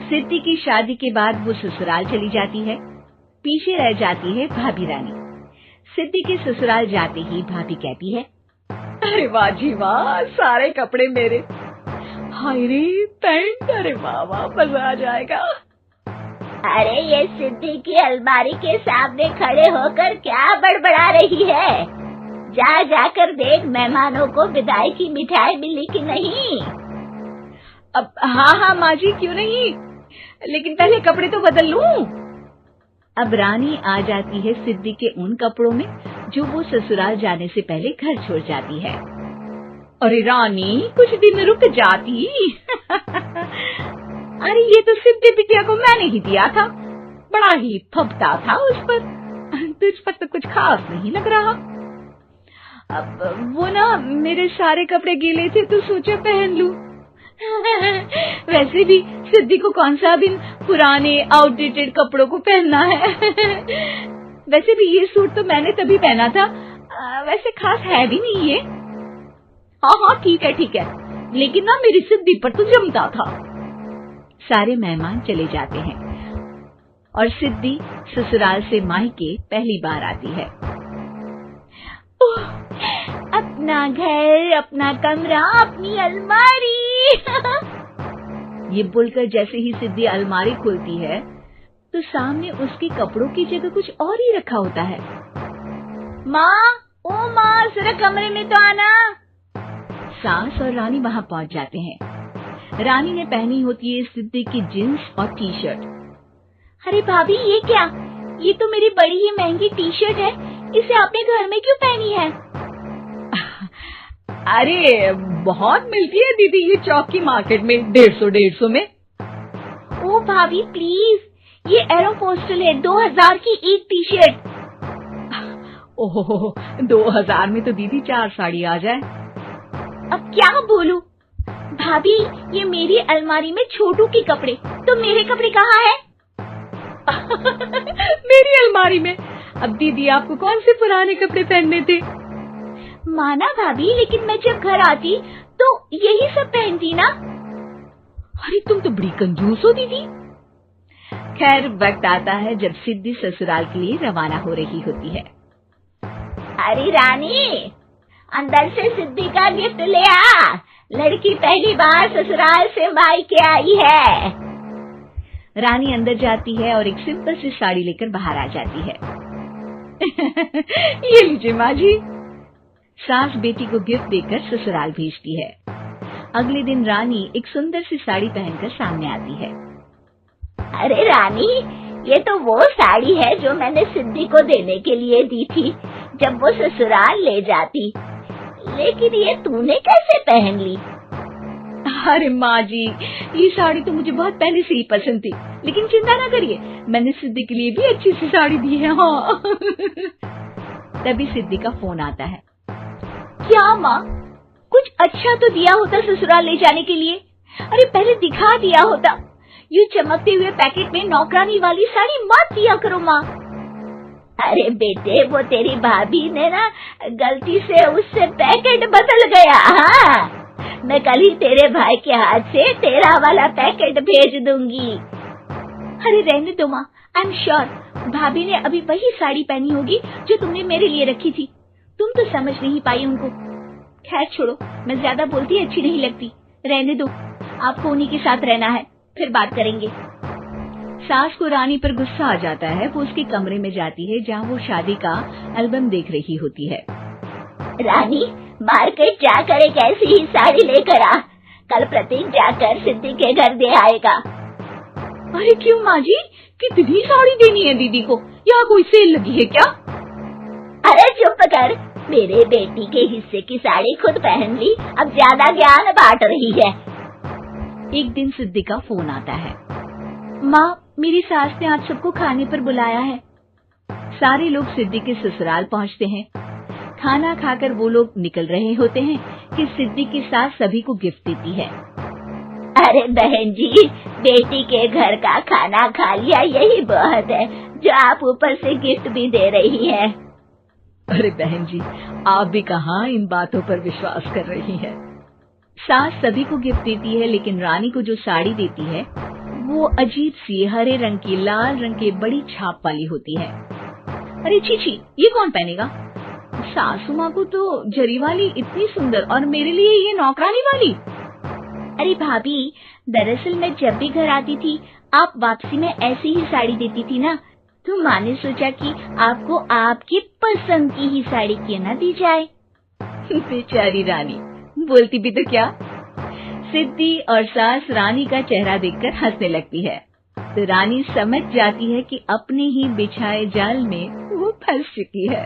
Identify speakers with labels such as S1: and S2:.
S1: सिद्धि की शादी के बाद वो ससुराल चली जाती है। पीछे रह जाती है भाभी रानी। सिद्धि के ससुराल जाते ही भाभी कहती है,
S2: अरे वाह जी वाह, सारे कपड़े मेरे। हाय रे पैंट, अरे वाह वाह, मजा आ जाएगा।
S3: अरे ये सिद्धि की अलमारी के सामने खड़े होकर क्या बड़बड़ा रही है? जाकर देख मेहमानों को विदाई की मिठाई मिली कि नहीं।
S2: अब हाँ माँ जी, क्यों नहीं, लेकिन पहले कपड़े तो बदल लूं।
S1: अब रानी आ जाती है सिद्धि के उन कपड़ों में जो वो ससुराल जाने से पहले घर छोड़ जाती है।
S2: अरे रानी, कुछ दिन रुक जाती। अरे ये तो सिद्धि बिटिया को मैंने ही दिया था, बड़ा ही फबता था उस पर। तुझ पर तो कुछ खास नहीं लग रहा। अब वो ना, मेरे सारे कपड़े गीले थे तो सोचा पहन लूं। वैसे भी सिद्धि को कौन सा दिन पुराने आउटडेटेड कपड़ों को पहनना है। वैसे भी ये सूट तो मैंने तभी पहना था, वैसे खास है भी नहीं ये। हाँ ठीक है, लेकिन ना मेरी सिद्धि पर तो जमता था।
S1: सारे मेहमान चले जाते हैं और सिद्धि ससुराल से मायके पहली बार आती है।
S3: अपना घर, अपना कमरा, अपनी अलमारी।
S1: ये बोलकर जैसे ही सिद्धि अलमारी खोलती है तो सामने उसके कपड़ों की जगह कुछ और ही रखा होता है।
S3: माँ, जरा कमरे में तो आना।
S1: सास और रानी वहाँ पहुँच जाते हैं। रानी ने पहनी होती है सिद्धि की जींस और टी शर्ट।
S3: अरे भाभी, ये क्या? ये तो मेरी बड़ी ही महंगी टी शर्ट है, इसे आपने घर में क्यों पहनी है?
S2: अरे बहुत मिलती है दीदी ये चौक की मार्केट में, 150 में।
S3: ओ भाभी प्लीज, ये एरोपोस्टल है, 2000 की एक टी शर्ट।
S2: ओहो, 2000 में तो दीदी 4 साड़ी आ जाए।
S3: अब क्या बोलूं? भाभी, ये मेरी अलमारी में छोटू के कपड़े, तो मेरे कपड़े कहाँ हैं?
S2: मेरी अलमारी में। अब दीदी आपको कौन से पुराने कपड़े पहनने थे?
S3: माना भाभी, लेकिन मैं जब घर आती तो यही सब पहनती ना।
S2: अरे तुम तो बड़ी कंजूस हो दीदी।
S1: खैर, वक्त आता है जब सिद्धि ससुराल के लिए रवाना हो रही होती है।
S3: अरे रानी, अंदर से सिद्धि का गिफ्ट ले आ। लड़की पहली बार ससुराल से मायके आई है।
S1: रानी अंदर जाती है और एक सिंपल सी साड़ी लेकर बाहर आ जाती है।
S2: ये लीजिए माँ जी।
S1: सास बेटी को गिफ्ट देकर ससुराल भेजती है। अगले दिन रानी एक सुंदर सी साड़ी पहनकर सामने आती है।
S3: अरे रानी, ये तो वो साड़ी है जो मैंने सिद्धि को देने के लिए दी थी जब वो ससुराल ले जाती, लेकिन ये तूने कैसे पहन ली?
S2: अरे माँ जी, ये साड़ी तो मुझे बहुत पहले से ही पसंद थी, लेकिन चिंता ना करिए, मैंने सिद्धि के लिए भी अच्छी सी साड़ी दी है। हाँ।
S1: तभी सिद्धि का फोन आता है।
S3: क्या माँ, कुछ अच्छा तो दिया होता ससुराल ले जाने के लिए। अरे पहले दिखा दिया होता। यूँ चमकते हुए पैकेट में नौकरानी वाली साड़ी मत दिया करो माँ। अरे बेटे, वो तेरी भाभी ने ना गलती से उससे पैकेट बदल गया। हाँ, मैं कल ही तेरे भाई के हाथ से तेरा वाला पैकेट भेज दूंगी। अरे रहने दो माँ, आई एम श्योर भाभी ने अभी वही साड़ी पहनी होगी जो तुमने मेरे लिए रखी थी। तुम तो समझ नहीं पाई उनको। खैर छोड़ो, मैं ज्यादा बोलती अच्छी नहीं लगती, रहने दो। आपको उन्हीं के साथ रहना है, फिर बात करेंगे।
S1: सास को रानी पर गुस्सा आ जाता है। वो उसके कमरे में जाती है जहाँ वो शादी का एल्बम देख रही होती है।
S3: रानी, मार्केट जाकर एक ऐसी ही साड़ी लेकर आ। कल प्रतीक जाकर सिद्धि के घर दे आएगा।
S2: अरे क्यों माँ जी, कितनी साड़ी देनी है दीदी को? यहाँ कोई सेल लगी है क्या?
S3: अरे चुप कर, मेरे बेटी के हिस्से की साड़ी खुद पहन ली, अब ज्यादा ज्ञान बांट रही है।
S1: एक दिन सिद्धि का फोन आता है। माँ, मेरी सास ने आज सबको खाने पर बुलाया है। सारे लोग सिद्धि के ससुराल पहुँचते हैं। खाना खाकर वो लोग निकल रहे होते हैं कि सिद्धि की सास सभी को गिफ्ट देती है।
S3: अरे बहन जी, बेटी के घर का खाना खा लिया, यही बहुत है जो आप ऊपर से गिफ्ट भी दे रही है।
S2: अरे बहन जी, आप भी कहाँ इन बातों पर विश्वास कर रही हैं।
S1: सास सभी को गिफ्ट देती है, लेकिन रानी को जो साड़ी देती है वो अजीब सी हरे रंग की लाल रंग की बड़ी छाप वाली होती है। अरे छी, ये कौन पहनेगा? सासू माँ को तो जरी वाली इतनी सुंदर, और मेरे लिए ये नौकरानी वाली।
S3: अरे भाभी, दरअसल मैं जब भी घर आती थी आप वापसी में ऐसी ही साड़ी देती थी ना, तो माँ ने सोचा कि आपको आपकी पसंद की ही साड़ी क्यों ना दी जाए।
S1: बेचारी रानी, बोलती भी तो क्या। सिद्धि और सास रानी का चेहरा देखकर हंसने लगती है, तो रानी समझ जाती है कि अपने ही बिछाए जाल में वो फंस चुकी है।